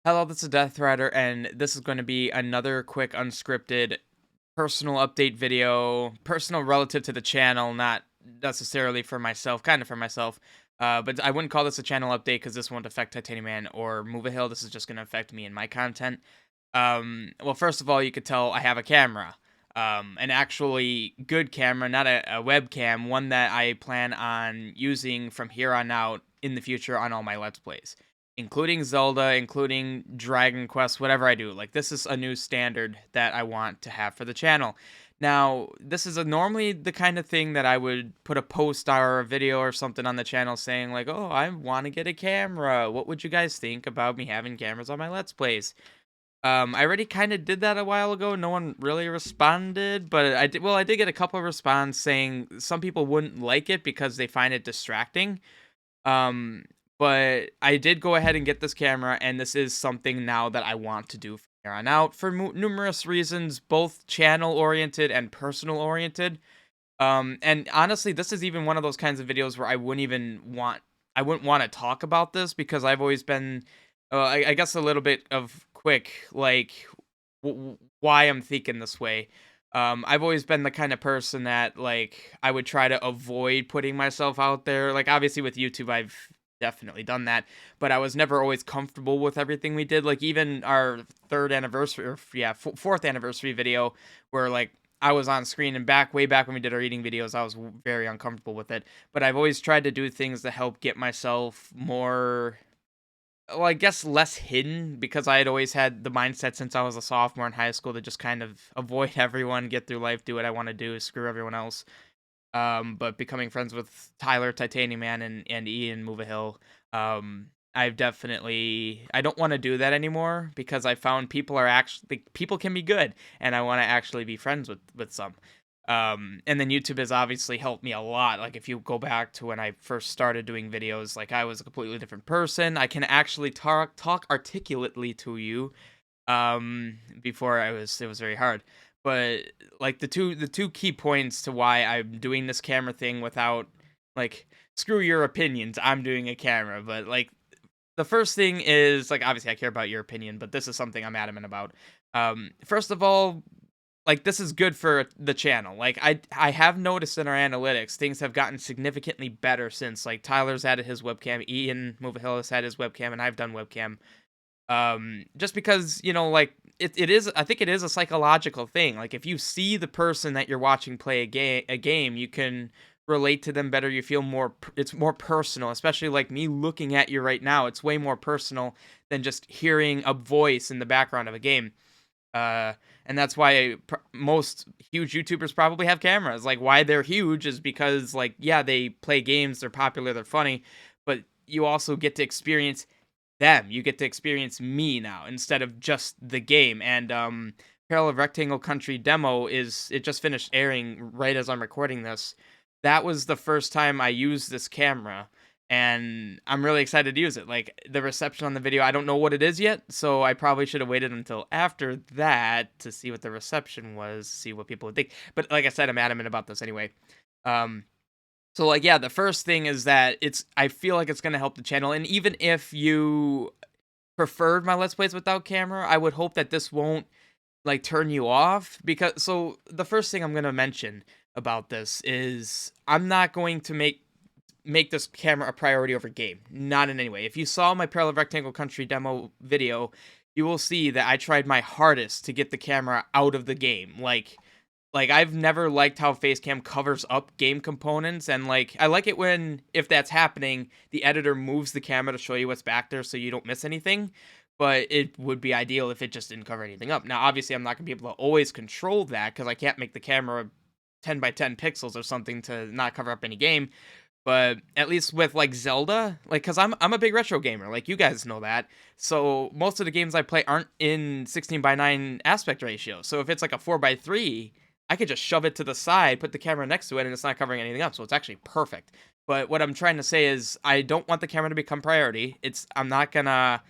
Hello, this is Death Rider, and this is going to be another quick unscripted personal update video, personal relative to the channel, not necessarily for myself, kind of for myself. But I wouldn't call this a channel update because this won't affect Titanium Man or Move a Hill. This is just going to affect me and my content. Well, first of all, you could tell I have a camera, an actually good camera, not a webcam, one that I plan on using from here on out in the future on all my Let's Plays, including Zelda, including Dragon Quest, whatever I do. Like, this is a new standard that I want to have for the channel. Now, this is normally the kind of thing that I would put a post or a video or something on the channel saying, like, oh, I want to get a camera. What would you guys think about me having cameras on my Let's Plays? I already kind of did that a while ago. No one really responded, but I did. Well, I did get a couple of responses saying some people wouldn't like it because they find it distracting. Um, but I did go ahead and get this camera, and this is something now that I want to do from here on out for numerous reasons, both channel oriented and personal oriented. And honestly, this is even one of those kinds of videos where I wouldn't want to talk about this because I've always been, I guess, a little bit of quick, like, why I'm thinking this way. I've always been the kind of person that, like, I would try to avoid putting myself out there. Like, obviously, with YouTube, I've definitely done that, but I was never always comfortable with everything we did. Like, even our third anniversary, or yeah, fourth anniversary video, where like I was on screen and way back when we did our eating videos, I was very uncomfortable with it. But I've always tried to do things to help get myself more, well, I guess less hidden, because I had always had the mindset since I was a sophomore in high school to just kind of avoid everyone, get through life, do what I want to do, screw everyone else. But becoming friends with Tyler, Titanium Man, and Ian Move a Hill, I don't want to do that anymore because I found people can be good, and I want to actually be friends with some. And then YouTube has obviously helped me a lot. Like, if you go back to when I first started doing videos, like, I was a completely different person. I can actually talk articulately to you. Before it was very hard. But like the two key points to why I'm doing this camera thing without, like, screw your opinions, I'm doing a camera. But like, the first thing is, like, obviously I care about your opinion, but this is something I'm adamant about. First of all, like, this is good for the channel. Like, I have noticed in our analytics things have gotten significantly better since, like, Tyler's added his webcam, Ian Movahill has had his webcam, and I've done webcam. Just because, like, it is, I think it is a psychological thing. Like, if you see the person that you're watching play a game, you can relate to them better. You feel it's more personal, especially like me looking at you right now. It's way more personal than just hearing a voice in the background of a game. Uh, and that's why most huge YouTubers probably have cameras. Like, why they're huge is because, like, yeah, they play games, they're popular, they're funny, but you also get to experience them. You get to experience me now instead of just the game. And Parallel Rectangle Country demo it just finished airing right as I'm recording this. That was the first time I used this camera, and I'm really excited to use it. Like, the reception on the video, I don't know what it is yet, so I probably should have waited until after that to see what the reception was, see what people would think. But like I said, I'm adamant about this anyway. Um, so, like, yeah, the first thing is that I feel like it's gonna help the channel, and even if you preferred my Let's Plays without camera, I would hope that this won't, like, turn you off, because so the first thing I'm gonna mention about this is I'm not going to make this camera a priority over game. Not in any way. If you saw my Parallel Rectangle Country demo video, you will see that I tried my hardest to get the camera out of the game. Like, I've never liked how Facecam covers up game components, and, like, I like it when, if that's happening, the editor moves the camera to show you what's back there so you don't miss anything, but it would be ideal if it just didn't cover anything up. Now, obviously, I'm not gonna be able to always control that because I can't make the camera 10 by 10 pixels or something to not cover up any game, but at least with, like, Zelda, like, cause I'm a big retro gamer, like, you guys know that. So most of the games I play aren't in 16 by 9 aspect ratio. So if it's like a 4 by 3, I could just shove it to the side, put the camera next to it, and it's not covering anything up. So it's actually perfect. But what I'm trying to say is I don't want the camera to become priority. I'm not gonna,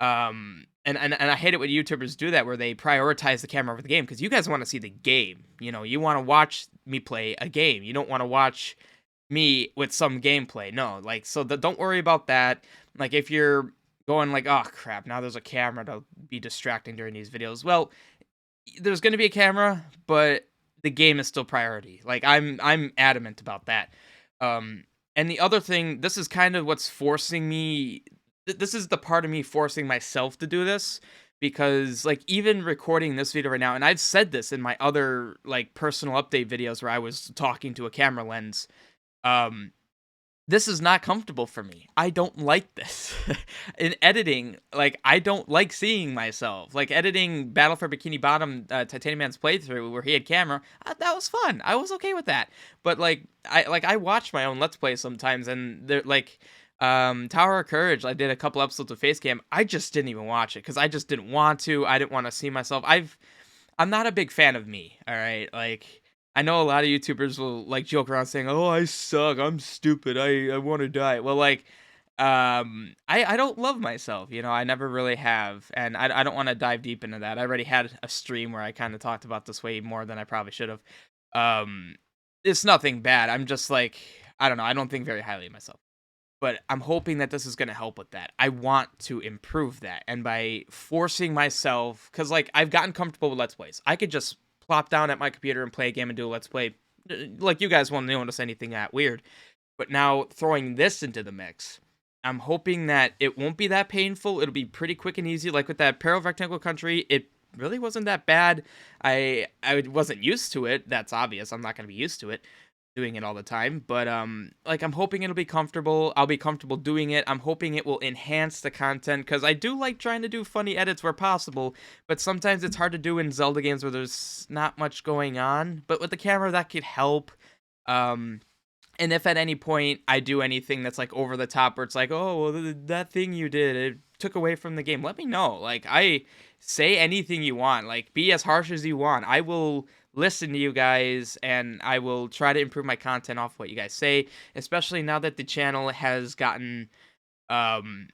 and I hate it when YouTubers do that, where they prioritize the camera over the game, because you guys want to see the game. You want to watch me play a game. You don't want to watch me with some gameplay. No, like, so don't worry about that. Like, if you're going like, "Oh crap, now there's a camera to be distracting during these videos." Well, there's going to be a camera, but the game is still priority. Like I'm adamant about that. Um and the other thing, this is kind of what's forcing me this is the part of me forcing myself to do this because like even recording this video right now, and I've said this in my other like personal update videos where I was talking to a camera lens. Um this is not comfortable for me. I don't like this. In editing, like, I don't like seeing myself. Like, editing Battle for Bikini Bottom, Titanium Man's playthrough where he had camera, that was fun. I was okay with that. But, I watch my own Let's Play sometimes, and they're, like, Tower of Courage, I did a couple episodes of Facecam. I just didn't even watch it, because I just didn't want to. I didn't want to see myself. I'm not a big fan of me, alright? Like, I know a lot of YouTubers will, like, joke around saying, "Oh, I suck, I'm stupid, I wanna die." Well, like, I don't love myself, you know, I never really have, and I don't wanna dive deep into that. I already had a stream where I kinda talked about this way more than I probably should've. Um, it's nothing bad, I'm just like, I don't know, I don't think very highly of myself. But I'm hoping that this is gonna help with that. I want to improve that, and by forcing myself, because like, I've gotten comfortable with Let's Plays. I could just plop down at my computer and play a game and do a Let's Play, like, you guys won't notice anything that weird. But now throwing this into the mix, I'm hoping that it won't be that painful, it'll be pretty quick and easy, like with that Peril of Rectangle Country, it really wasn't that bad. I wasn't used to it, that's obvious, I'm not gonna be used to it doing it all the time, but like I'm hoping it'll be comfortable. I'll be comfortable doing it. I'm hoping it will enhance the content cuz I do like trying to do funny edits where possible, but sometimes it's hard to do in Zelda games where there's not much going on, but with the camera that could help. Um and if at any point I do anything that's like over the top where it's like, "Oh, well that thing you did, it took away from the game." Let me know. Like I say anything you want. Like be as harsh as you want. I will listen to you guys and I will try to improve my content off what you guys say, especially now that the channel has gotten um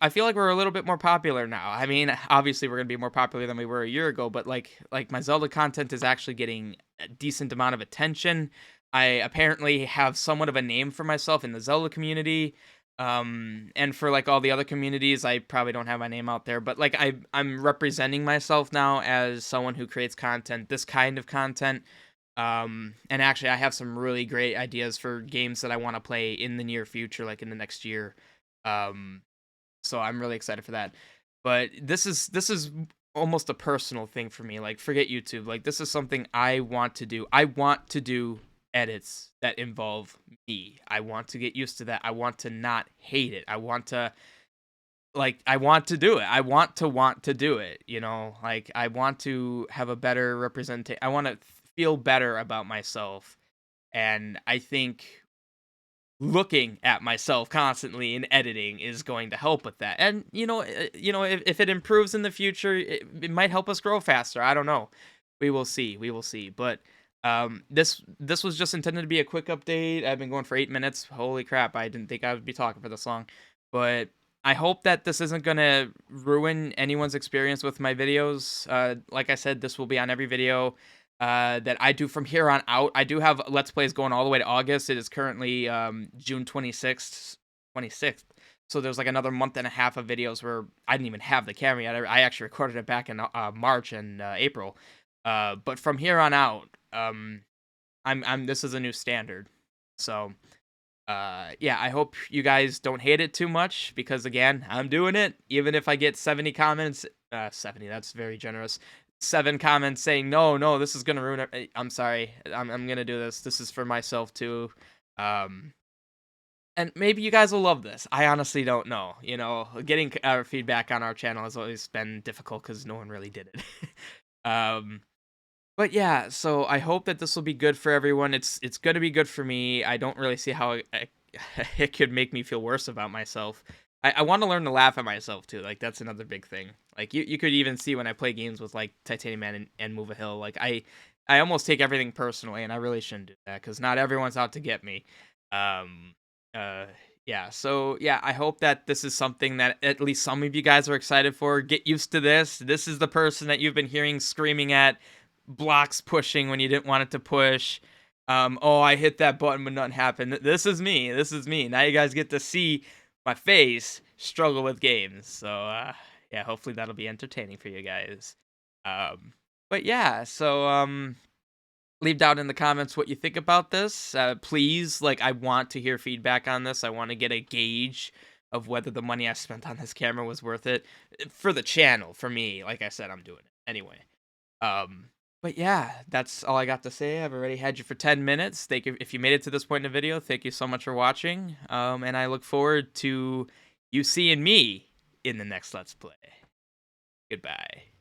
I feel like we're a little bit more popular now. I mean, obviously we're going to be more popular than we were a year ago, but like my Zelda content is actually getting a decent amount of attention. I apparently have somewhat of a name for myself in the Zelda community. And for like all the other communities, I probably don't have my name out there, but like I'm representing myself now as someone who creates content, this kind of content. And actually I have some really great ideas for games that I want to play in the near future, like in the next year. Um so I'm really excited for that. But this is almost a personal thing for me. Like forget YouTube. Like this is something I want to do. I want to do edits that involve me. I want to get used to that. I want to not hate it. I want to I want to do it. I want to do it, you know? Like I want to have a better representation. I want to feel better about myself. And I think looking at myself constantly in editing is going to help with that. And if it improves in the future, it might help us grow faster. I don't know. We will see. We will see. But this was just intended to be a quick update. I've been going for 8 minutes. Holy crap! I didn't think I would be talking for this long. But I hope that this isn't gonna ruin anyone's experience with my videos. Like I said, this will be on every video that I do from here on out. I do have Let's Plays going all the way to August. It is currently June 26th, 26th. So there's like another month and a half of videos where I didn't even have the camera yet. I actually recorded it back in March and April. But from here on out, I'm this is a new standard. So yeah, I hope you guys don't hate it too much because again, I'm doing it. Even if I get 70 comments, 70, that's very generous. 7 comments saying no, this is gonna ruin it. I'm sorry, I'm gonna do this. This is for myself too. Um, and maybe you guys will love this. I honestly don't know. You know, getting feedback on our channel has always been difficult because no one really did it. um, but yeah, so I hope that this will be good for everyone. It's gonna be good for me. I don't really see how it could make me feel worse about myself. I want to learn to laugh at myself too. Like that's another big thing. Like you could even see when I play games with like Titanium Man and Move a Hill. Like I almost take everything personally, and I really shouldn't do that because not everyone's out to get me. Um, uh, yeah. So yeah, I hope that this is something that at least some of you guys are excited for. Get used to this. This is the person that you've been hearing screaming at blocks pushing when you didn't want it to push. Oh, I hit that button but nothing happened. This is me. This is me. Now you guys get to see my face struggle with games. So yeah, hopefully that'll be entertaining for you guys. Um, but yeah, so leave down in the comments what you think about this. Please, like, I want to hear feedback on this. I want to get a gauge of whether the money I spent on this camera was worth it for the channel. For me, like I said, I'm doing it anyway. Um, but yeah, that's all I got to say. I've already had you for 10 minutes. Thank you if you made it to this point in the video. Thank you so much for watching. And I look forward to you seeing me in the next Let's Play. Goodbye.